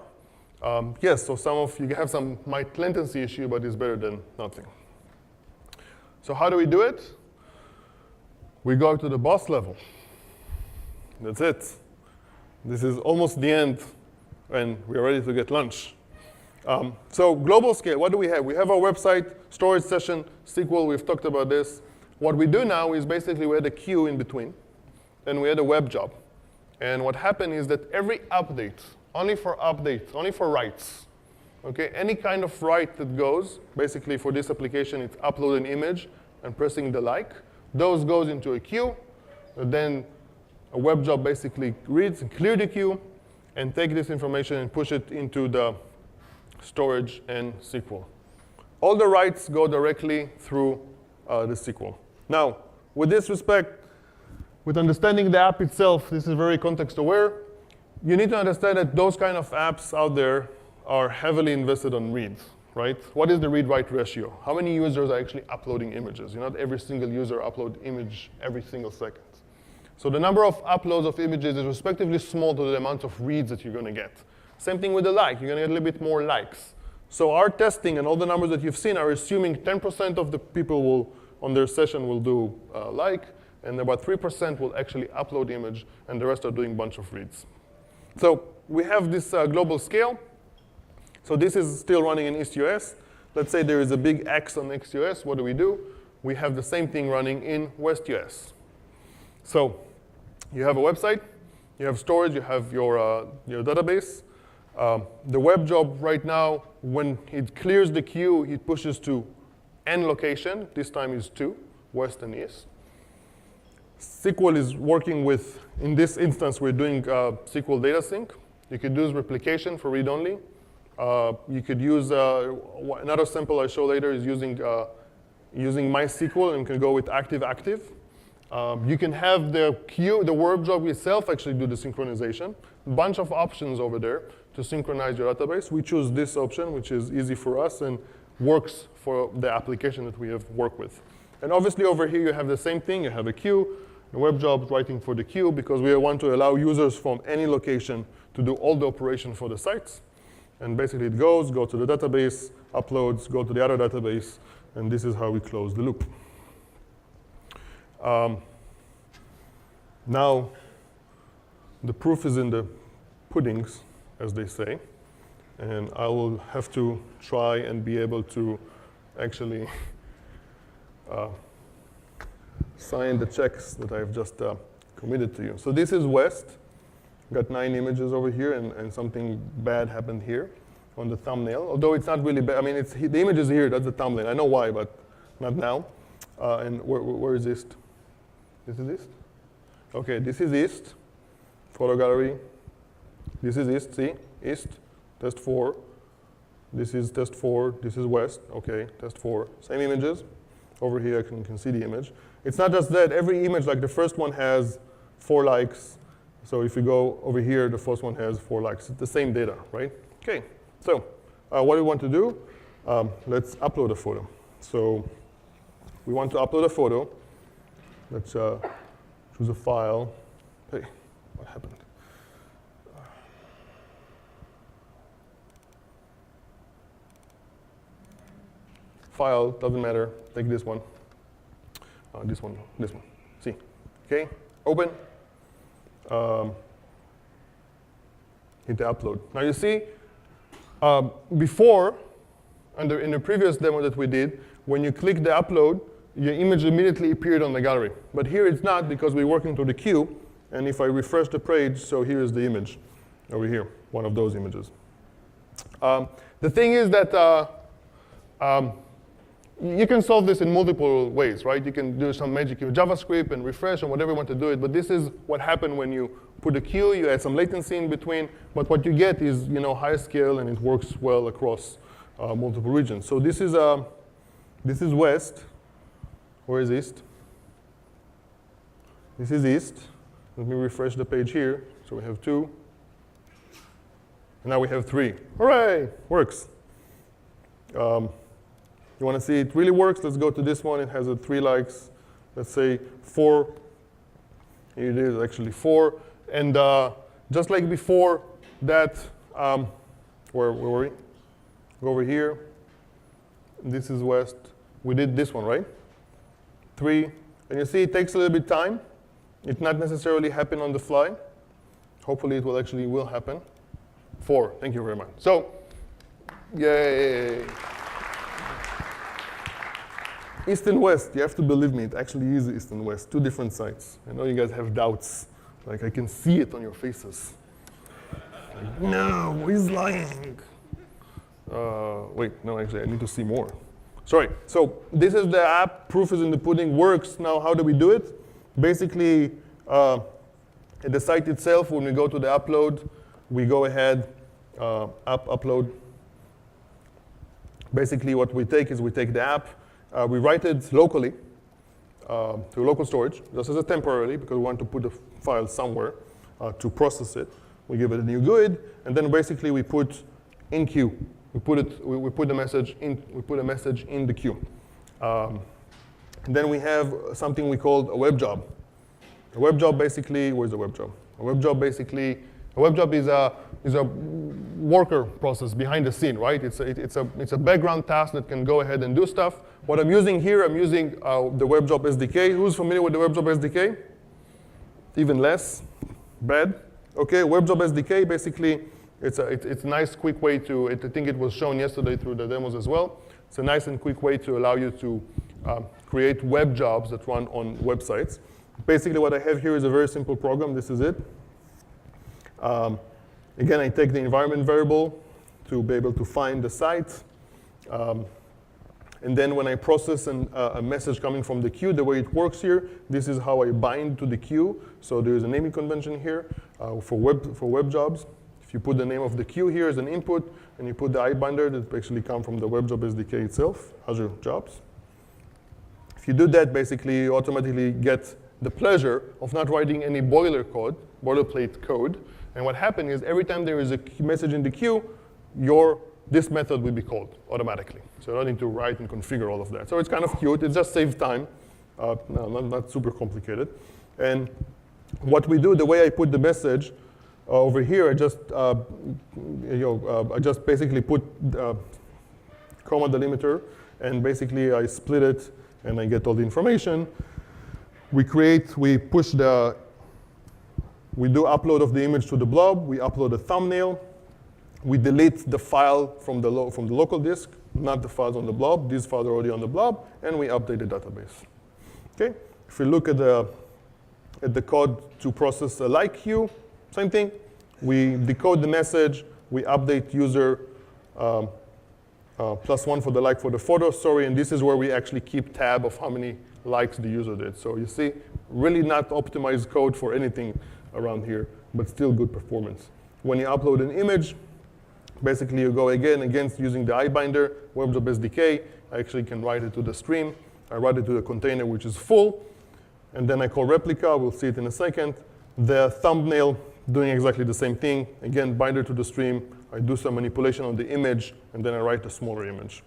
Yes, so some of you have some latency issue, but it's better than nothing. So how do we do it? We go to the boss level. That's it. This is almost the end, and we're ready to get lunch. So global scale, what do we have? We have our website, storage session, SQL, we've talked about this. What we do now is basically we had a queue in between, and we had a web job. And what happened is that every update, only for writes, okay? Any kind of write that goes, basically for this application, it's upload an image and pressing the like. Those goes into a queue, then a web job basically reads and clear the queue, and take this information and push it into the storage and SQL. All the writes go directly through the SQL. Now, with this respect, with understanding the app itself, this is very context aware. You need to understand that those kind of apps out there are heavily invested on reads, right? What is the read-write ratio? How many users are actually uploading images? Not every single user upload image every single second. So the number of uploads of images is respectively small to the amount of reads that you're going to get. Same thing with the like. You're going to get a little bit more likes. So our testing and all the numbers that you've seen are assuming 10% of the people on their session will do like, and about 3% will actually upload image, and the rest are doing a bunch of reads. So we have this global scale. So this is still running in East US. Let's say there is a big X on East US. What do? We have the same thing running in West US. So you have a website, you have storage, you have your database. The web job right now, when it clears the queue, it pushes to N location. This time is 2, West and East. SQL is working with, in this instance, we're doing SQL data sync. You could use replication for read-only. You could use, another sample I show later is using MySQL, and can go with active. You can have the queue, the web job itself actually do the synchronization. A bunch of options over there to synchronize your database. We choose this option, which is easy for us and works for the application that we have worked with. And obviously over here you have the same thing. You have a queue, the web jobs, writing for the queue, because we want to allow users from any location to do all the operation for the sites. And basically it goes, go to the database, uploads, go to the other database, and this is how we close the loop. Now, the proof is in the puddings, as they say. And I will have to try and be able to actually sign the checks that I've just committed to you. So this is West. Got 9 images over here, and something bad happened here on the thumbnail. Although it's not really bad. I mean, the image is here. That's the thumbnail. I know why, but not now. And where is East? This is East? OK, this is East. Photo gallery. This is East. See? East. Test 4. This is test 4. This is West. OK, test 4. Same images. Over here, you can see the image. It's not just that. Every image, like the first one has 4 likes. So if you go over here, the first one has 4 likes. It's the same data, right? OK, so what do we want to do? Let's upload a photo. So we want to upload a photo. Let's choose a file. Hey, what happened? File, doesn't matter. Take this one. This one. See. OK, open. Hit the upload. Now you see, before, in the previous demo that we did, when you click the upload, your image immediately appeared on the gallery. But here it's not, because we're working through the queue. And if I refresh the page, so here is the image over here, one of those images. The thing is that you can solve this in multiple ways, right? You can do some magic with JavaScript and refresh and whatever you want to do it. But this is what happened when you put a queue. You add some latency in between. But what you get is high scale, and it works well across multiple regions. So this is West. Where is East? This is East. Let me refresh the page here. So we have 2. And now we have 3. Hooray! Works. You want to see it really works? Let's go to this one. It has 3 likes. Let's say 4. Here it is, actually 4. And just like before that, where were we? Go over here. This is West. We did this one, right? 3. And you see it takes a little bit of time. It not necessarily happen on the fly. Hopefully it will happen. 4. Thank you very much. So, yay. East and West, you have to believe me, it actually is East and West, 2 different sites. I know you guys have doubts. Like, I can see it on your faces. Like, no, he's lying. Wait, no, actually, I need to see more. Sorry, so this is the app, proof is in the pudding, works. Now, how do we do it? Basically, at the site itself, when we go to the upload, we go ahead, app upload. Basically, what we take is we take the app, we write it locally to local storage, just as a temporarily, because we want to put the file somewhere to process it. We give it a new GUID, and then basically we put in queue. We put a message in the queue. And then we have something we call a web job. A web job basically, where's the web job? A web job is a worker process behind the scene, right? It's a background task that can go ahead and do stuff. What I'm using here, I'm using the WebJob SDK. Who's familiar with the WebJob SDK? Even less bad. Okay, WebJob SDK, basically, it's a nice, quick way to, I think it was shown yesterday through the demos as well. It's a nice and quick way to allow you to create web jobs that run on websites. Basically, what I have here is a very simple program. This is it. Again, I take the environment variable to be able to find the site. And then when I process a message coming from the queue, the way it works here, this is how I bind to the queue. So there is a naming convention here for web jobs. If you put the name of the queue here as an input, and you put the iBinder that actually come from the WebJob SDK itself, Azure Jobs. If you do that, basically, you automatically get the pleasure of not writing any boilerplate code. And what happens is every time there is a message in the queue, this method will be called automatically. So you don't need to write and configure all of that. So it's kind of cute. It just saves time. No, not super complicated. And what we do, the way I put the message over here, I just basically put comma delimiter, and basically I split it, and I get all the information. We do upload of the image to the blob. We upload a thumbnail. We delete the file from the local disk, not the files on the blob. These files are already on the blob, and we update the database. Okay. If we look at the code to process a like queue, same thing. We decode the message. We update user +1 for the like for the photo story, and this is where we actually keep tab of how many likes the user did. So you see, really not optimized code for anything around here, but still good performance. When you upload an image, basically you go again against using the iBinder, WebJob SDK. I actually can write it to the stream. I write it to the container, which is full. And then I call replica. We'll see it in a second. The thumbnail, doing exactly the same thing. Again, binder to the stream. I do some manipulation on the image, and then I write a smaller image.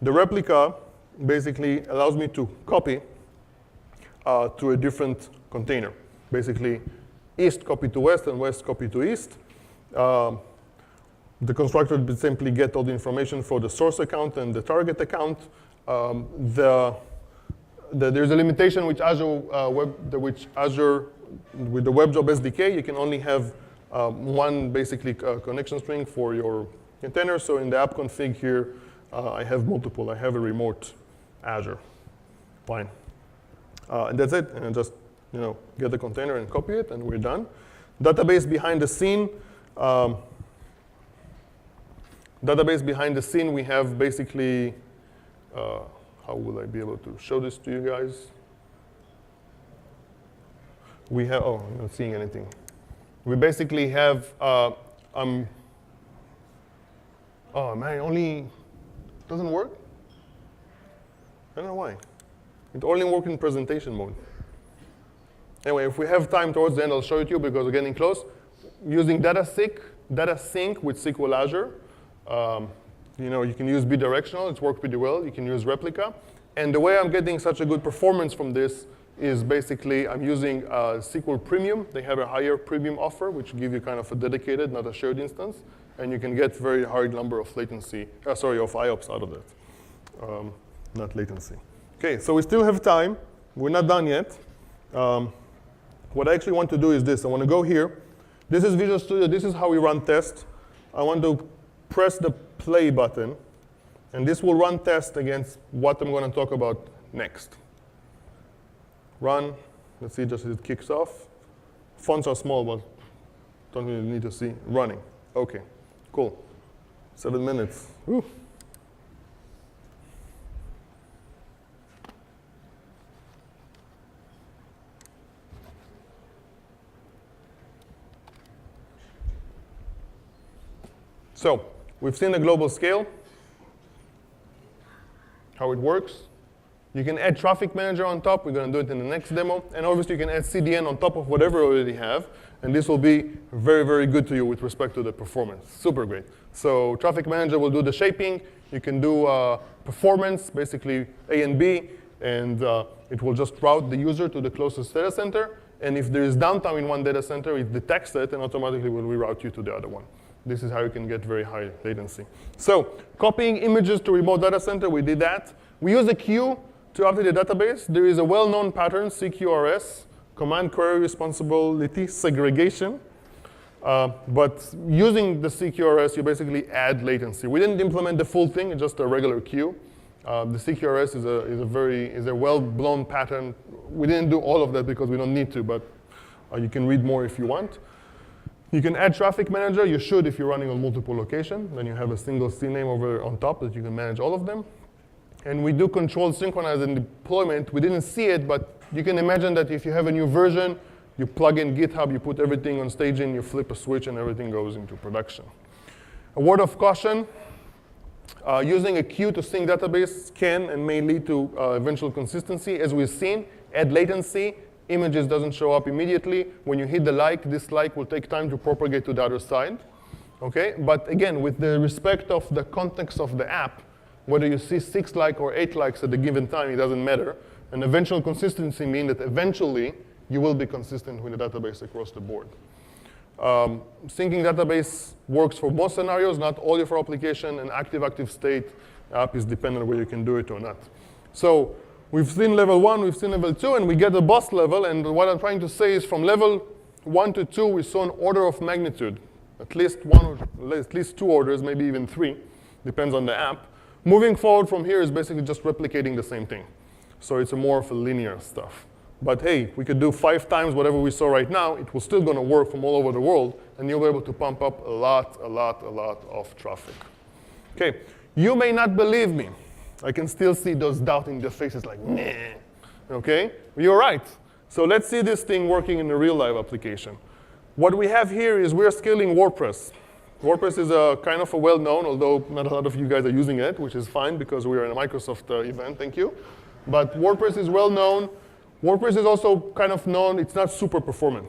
The replica basically allows me to copy to a different container. Basically, east copy to west, and west copy to east. The constructor would simply get all the information for the source account and the target account. There's a limitation with Azure, with the WebJob SDK. You can only have one basically connection string for your container. So in the app config here, I have multiple. I have a remote Azure. Fine. And that's it. And I just get the container and copy it, and we're done. Database behind the scene. We have basically, how will I be able to show this to you guys? We have, I'm not seeing anything. We basically have, oh man, only doesn't work? I don't know why. It only works in presentation mode. Anyway, if we have time towards the end, I'll show it to you because we're getting close. Using data sync with SQL Azure. You can use bidirectional. It's worked pretty well. You can use replica. And the way I'm getting such a good performance from this is basically I'm using SQL Premium. They have a higher premium offer, which give you kind of a dedicated, not a shared instance. And you can get very high number of latency, of IOPS out of that, not latency. OK, so we still have time. We're not done yet. What I actually want to do is this. I want to go here. This is Visual Studio. This is how we run tests. I want to press the play button, and this will run test against what I'm going to talk about next. Run. Let's see just as it kicks off. Fonts are small, but don't really need to see. Running. OK, cool. 7 minutes. Whew. So we've seen the global scale, how it works. You can add traffic manager on top. We're going to do it in the next demo. And obviously, you can add CDN on top of whatever you already have. And this will be very, very good to you with respect to the performance. Super great. So traffic manager will do the shaping. You can do performance, basically A and B. And it will just route the user to the closest data center. And if there is downtime in one data center, it detects it and automatically will reroute you to the other one. This is how you can get very high latency. So copying images to remote data center, we did that. We use a queue to update the database. There is a well-known pattern, CQRS, command query responsibility segregation. But using the CQRS, you basically add latency. We didn't implement the full thing, it's just a regular queue. The CQRS is a well-blown pattern. We didn't do all of that because we don't need to, but you can read more if you want. You can add traffic manager. You should if you're running on multiple locations. Then you have a single CNAME over on top that you can manage all of them. And we do control synchronize and deployment. We didn't see it, but you can imagine that if you have a new version, you plug in GitHub, you put everything on staging, you flip a switch, and everything goes into production. A word of caution, using a queue to sync database can and may lead to eventual consistency. As we've seen, add latency. Images doesn't show up immediately. When you hit the like, this like will take time to propagate to the other side. Okay? But again, with the respect of the context of the app, whether you see 6 likes or 8 likes at a given time, it doesn't matter. And eventual consistency means that eventually you will be consistent with the database across the board. Syncing database works for most scenarios, not all of your application, and active state app is dependent on whether you can do it or not. So we've seen level 1, we've seen level 2, and we get the boss level, and what I'm trying to say is from level 1 to 2, we saw an order of magnitude, at least 2 orders, maybe even 3, depends on the app. Moving forward from here is basically just replicating the same thing. So it's more of a linear stuff. But hey, we could do 5 times whatever we saw right now. It will still going to work from all over the world, and you'll be able to pump up a lot of traffic. Okay, you may not believe me. I can still see those doubt in their faces like, nah. Okay, you're right. So let's see this thing working in a real live application. What we have here is we're scaling WordPress. WordPress is a kind of a well-known, although not a lot of you guys are using it, which is fine because we are in a Microsoft event, thank you. But WordPress is well-known. WordPress is also kind of known, it's not super performant.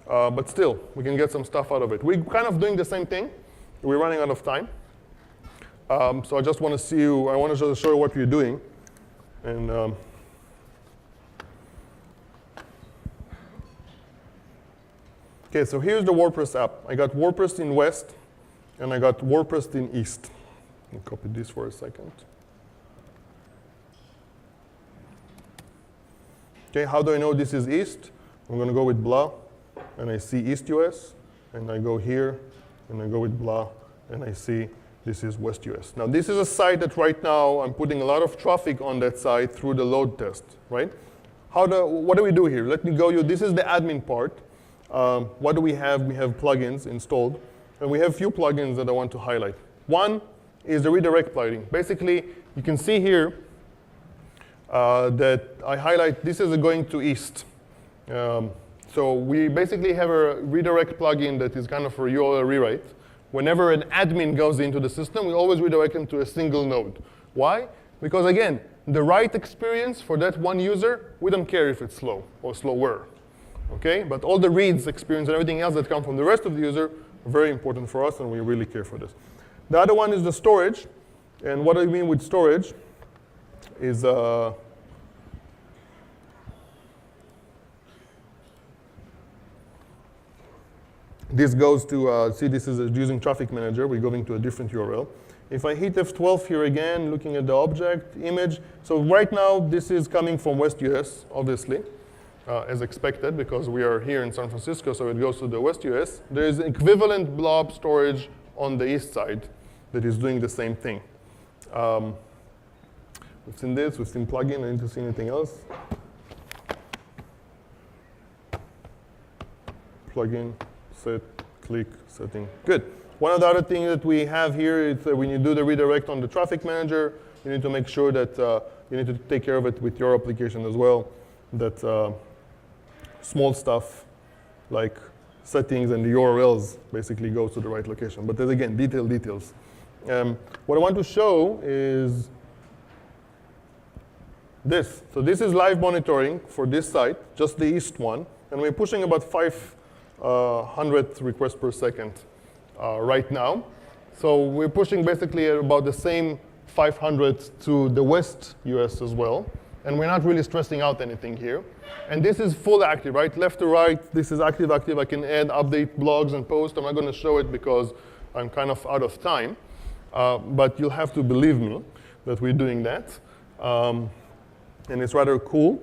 But still, we can get some stuff out of it. We're kind of doing the same thing. We're running out of time. So I just want to see you, I want to just show you what we're doing. And okay, so here's the WordPress app. I got WordPress in West, and I got WordPress in East. Let me copy this for a second. Okay, how do I know this is East? I'm going to go with blah, and I see East US, and I go here, and I go with blah, and I see this is West US. Now, this is a site that right now I'm putting a lot of traffic on that site through the load test, right? What do we do here? Let me go you. This is the admin part. What do we have? We have plugins installed, and we have a few plugins that I want to highlight. One is the redirect plugin. Basically, you can see here that I highlight this is going to East. So we basically have a redirect plugin that is kind of a URL rewrite. Whenever an admin goes into the system, we always redirect them to a single node. Why? Because again, the write experience for that one user, we don't care if it's slow or slower. Okay? But all the reads experience and everything else that come from the rest of the user are very important for us, and we really care for this. The other one is the storage. And what I mean with storage is this goes to, see this is using Traffic Manager. We're going to a different URL. If I hit F12 here again, looking at the object image, so right now this is coming from West US, obviously, as expected, because we are here in San Francisco, so it goes to the West US. There is equivalent blob storage on the east side that is doing the same thing. We've seen this, we've seen plugin. I need to see anything else. Plugin, set, click, setting. Good. One of the other things that we have here is when you do the redirect on the Traffic Manager, you need to make sure that you need to take care of it with your application as well. That small stuff like settings and the URLs basically goes to the right location. But then again, details. What I want to show is this. So this is live monitoring for this site, just the east one. And we're pushing about 500 requests per second right now. So we're pushing basically at about the same 500 to the West US as well. And we're not really stressing out anything here. And this is full active, right? Left to right, this is active. I can add, update blogs and posts. I'm not going to show it because I'm kind of out of time. But you'll have to believe me that we're doing that. And it's rather cool.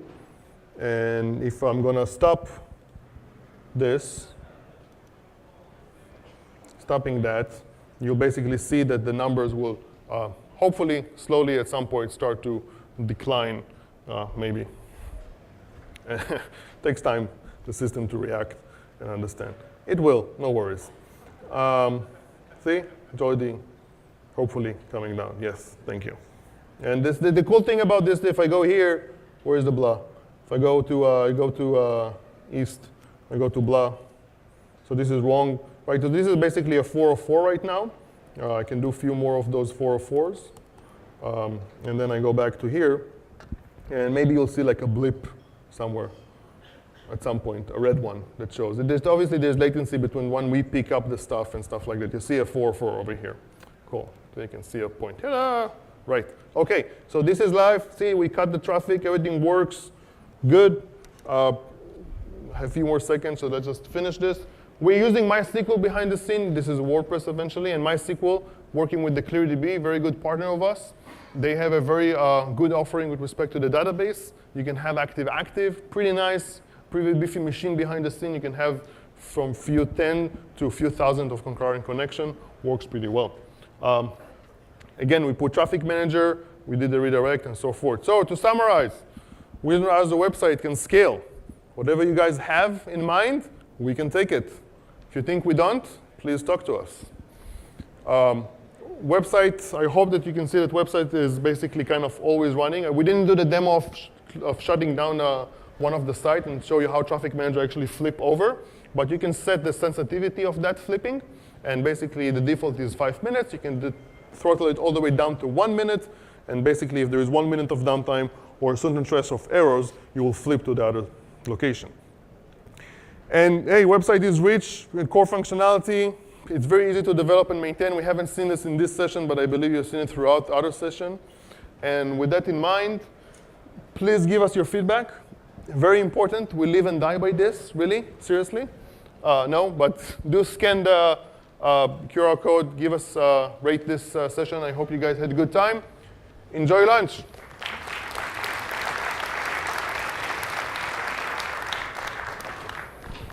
And if I'm going to stop this, stopping that, you'll basically see that the numbers will hopefully slowly at some point start to decline, maybe. Takes time the system to react and understand. It will, no worries. See, it's already hopefully coming down. Yes, thank you. And this, the cool thing about this, if I go here, where's the blah? If I go to east, I go to blah. So this is wrong, right? So this is basically a 404 right now. I can do a few more of those 404s. And then I go back to here, and maybe you'll see like a blip somewhere at some point, a red one that shows. Obviously, there's latency between when we pick up the stuff and stuff like that. You see a 404 over here. Cool. So you can see a point. Ta-da! Right. OK, so this is live. See, we cut the traffic. Everything works good. have a few more seconds, so let's just finish this. We're using MySQL behind the scene. This is WordPress eventually, and MySQL working with the ClearDB, very good partner of us. They have a very good offering with respect to the database. You can have active-active, pretty nice, pretty beefy machine behind the scene. You can have from few 10 to a few thousand of concurrent connection. Works pretty well. Again, we put traffic manager, we did the redirect, and so forth. So to summarize, Wizard Azure website can scale. Whatever you guys have in mind, we can take it. If you think we don't, please talk to us. Website, I hope that you can see that website is basically kind of always running. We didn't do the demo of shutting down one of the site and show you how traffic manager actually flip over, but you can set the sensitivity of that flipping, and basically the default is 5 minutes. You can throttle it all the way down to 1 minute, and basically if there is 1 minute of downtime or a certain stress of errors, you will flip to the other location. And hey, website is rich with core functionality. It's very easy to develop and maintain. We haven't seen this in this session, but I believe you've seen it throughout other session. And with that in mind, please give us your feedback. Very important. We live and die by this, really, seriously. No, but do scan the QR code. Give us, rate this session. I hope you guys had a good time. Enjoy lunch.